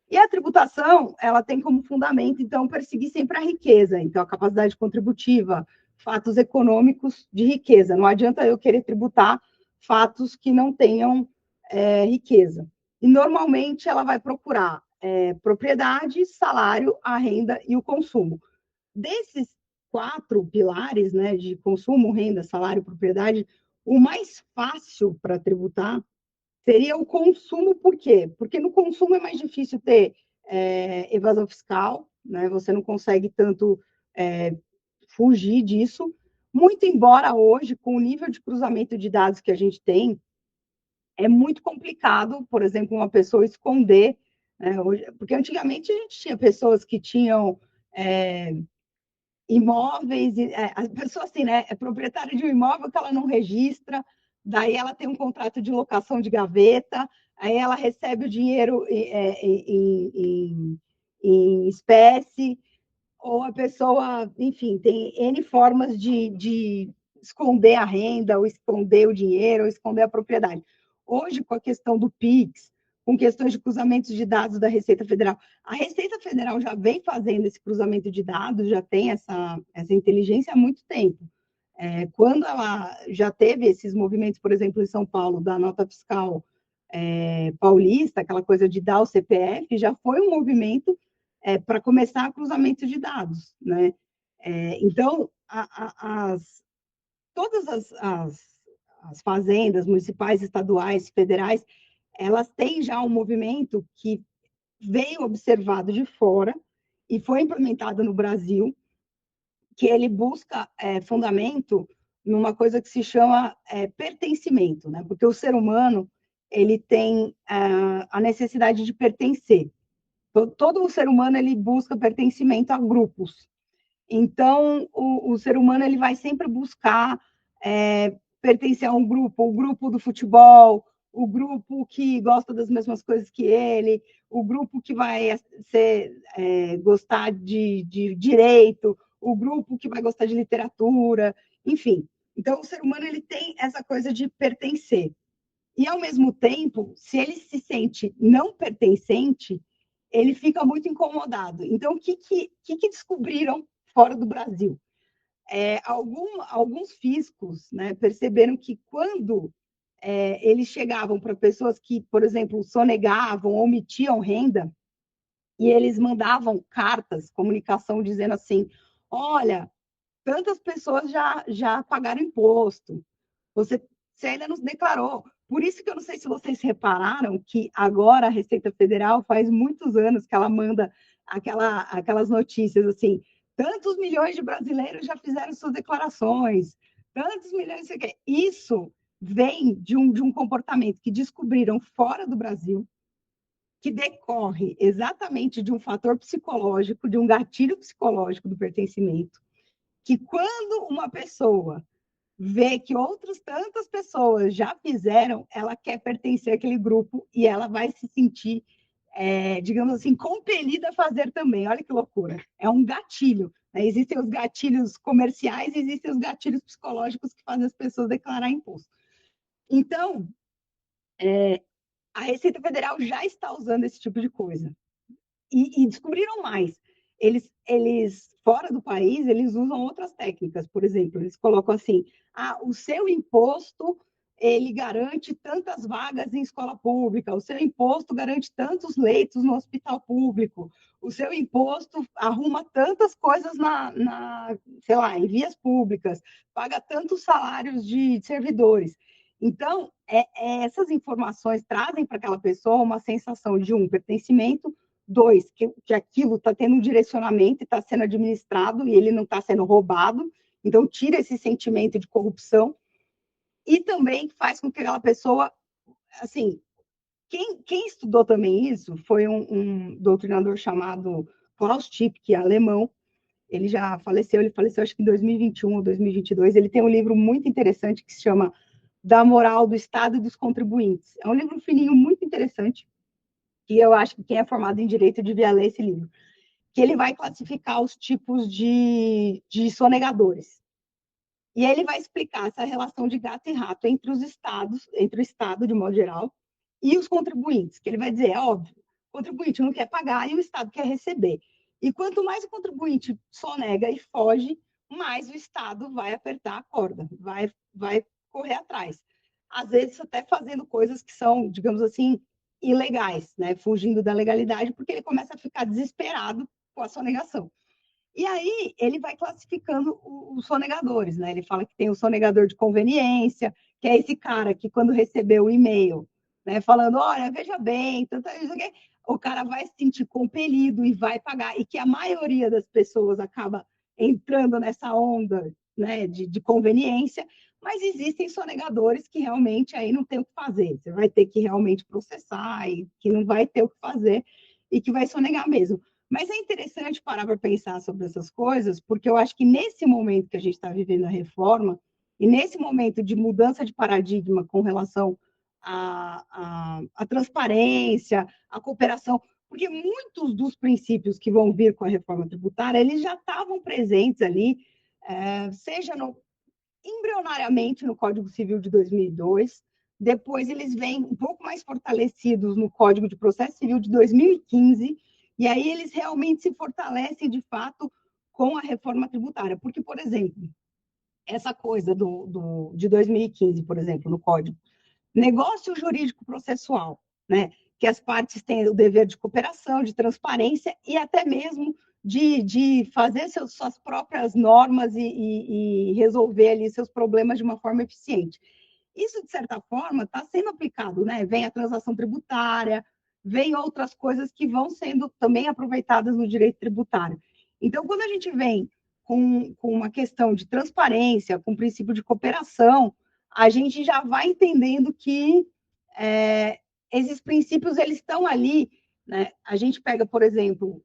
E a tributação, ela tem como fundamento, então, perseguir sempre a riqueza, então, a capacidade contributiva, fatos econômicos de riqueza. Não adianta eu querer tributar fatos que não tenham riqueza. E, normalmente, ela vai procurar propriedade, salário, a renda e o consumo. Desses 4 pilares, né, de consumo, renda, salário, propriedade, o mais fácil para tributar seria o consumo. Por quê? Porque no consumo é mais difícil ter evasão fiscal, né? Você não consegue tanto fugir disso, muito embora hoje, com o nível de cruzamento de dados que a gente tem, é muito complicado, por exemplo, uma pessoa esconder, né? Hoje, porque antigamente a gente tinha pessoas que tinham imóveis, a pessoa assim, né, é proprietária de um imóvel que ela não registra, daí ela tem um contrato de locação de gaveta, aí ela recebe o dinheiro em espécie, ou a pessoa, enfim, tem N formas de esconder a renda, ou esconder o dinheiro, ou esconder a propriedade. Hoje, com a questão do PIX, com questões de cruzamentos de dados da Receita Federal, a Receita Federal já vem fazendo esse cruzamento de dados, já tem essa inteligência há muito tempo. Quando ela já teve esses movimentos, por exemplo, em São Paulo, da nota fiscal paulista, aquela coisa de dar o CPF, já foi um movimento para começar o cruzamento de dados, né? Então, todas as fazendas municipais, estaduais, federais, elas têm já um movimento que veio observado de fora e foi implementado no Brasil, que ele busca fundamento numa coisa que se chama pertencimento, né? Porque o ser humano ele tem a necessidade de pertencer. Todo o ser humano ele busca pertencimento a grupos. Então, o ser humano ele vai sempre buscar pertencer a um grupo, o grupo do futebol, o grupo que gosta das mesmas coisas que ele, o grupo que vai gostar de direito, o grupo que vai gostar de literatura, enfim. Então, o ser humano ele tem essa coisa de pertencer. E, ao mesmo tempo, se ele se sente não pertencente, ele fica muito incomodado. Então, o que descobriram fora do Brasil? Alguns fiscos, né, perceberam que quando eles chegavam para pessoas que, por exemplo, sonegavam, omitiam renda, e eles mandavam cartas, comunicação dizendo assim: olha, tantas pessoas já pagaram imposto, você, você ainda não declarou. Por isso que eu não sei se vocês repararam que agora a Receita Federal faz muitos anos que ela manda aquelas notícias assim: tantos milhões de brasileiros já fizeram suas declarações, tantos milhões. Isso vem de um comportamento que descobriram fora do Brasil, que decorre exatamente de um fator psicológico, de um gatilho psicológico do pertencimento, que quando uma pessoa vê que outras tantas pessoas já fizeram, ela quer pertencer àquele grupo e ela vai se sentir, digamos assim, compelida a fazer também. Olha que loucura. É um gatilho. Né? Existem os gatilhos comerciais e existem os gatilhos psicológicos que fazem as pessoas declarar imposto. Então, a Receita Federal já está usando esse tipo de coisa. E descobriram mais. Fora do país, eles usam outras técnicas. Por exemplo, eles colocam assim: o seu imposto ele garante tantas vagas em escola pública, o seu imposto garante tantos leitos no hospital público, o seu imposto arruma tantas coisas sei lá, em vias públicas, paga tantos salários de servidores. Então, essas informações trazem para aquela pessoa uma sensação de pertencimento. Dois, que aquilo está tendo um direcionamento e está sendo administrado e ele não está sendo roubado. Então, tira esse sentimento de corrupção. E também faz com que aquela pessoa, assim, quem estudou também isso foi um doutrinador chamado Klaus Tschip, que é alemão. Ele já faleceu, ele faleceu acho que em 2021 ou 2022. Ele tem um livro muito interessante que se chama Da Moral do Estado e dos Contribuintes. É um livro fininho, muito interessante, que eu acho que quem é formado em direito devia ler esse livro, que ele vai classificar os tipos de sonegadores. E aí ele vai explicar essa relação de gato e rato entre os estados, entre o Estado, de modo geral, e os contribuintes, que ele vai dizer, é óbvio, contribuinte não quer pagar e o Estado quer receber. E quanto mais o contribuinte sonega e foge, mais o Estado vai apertar a corda, vai correr atrás. Às vezes até fazendo coisas que são, digamos assim, ilegais, né? Fugindo da legalidade, porque ele começa a ficar desesperado com a sonegação. E aí ele vai classificando os sonegadores, né? Ele fala que tem o sonegador de conveniência, que é esse cara que quando recebeu o e-mail, né, falando, olha, veja bem, tanto isso aqui, o cara vai se sentir compelido e vai pagar, e que a maioria das pessoas acaba entrando nessa onda, né, de conveniência, mas existem sonegadores que realmente aí não tem o que fazer, você vai ter que realmente processar, e que não vai ter o que fazer, e que vai sonegar mesmo. Mas é interessante parar para pensar sobre essas coisas, porque eu acho que nesse momento que a gente está vivendo a reforma, e nesse momento de mudança de paradigma com relação à transparência, à cooperação, porque muitos dos princípios que vão vir com a reforma tributária, eles já estavam presentes ali, seja embrionariamente no Código Civil de 2002, depois eles vêm um pouco mais fortalecidos no Código de Processo Civil de 2015, e aí eles realmente se fortalecem de fato com a reforma tributária. Porque, por exemplo, essa coisa de 2015, por exemplo, no Código, negócio jurídico processual, né? Que as partes têm o dever de cooperação, de transparência e até mesmo de fazer suas próprias normas e resolver ali seus problemas de uma forma eficiente. Isso, de certa forma, está sendo aplicado, né? Vem a transação tributária, vem outras coisas que vão sendo também aproveitadas no direito tributário. Então, quando a gente vem com uma questão de transparência, com o princípio de cooperação, a gente já vai entendendo que esses princípios eles estão ali, né? A gente pega, por exemplo,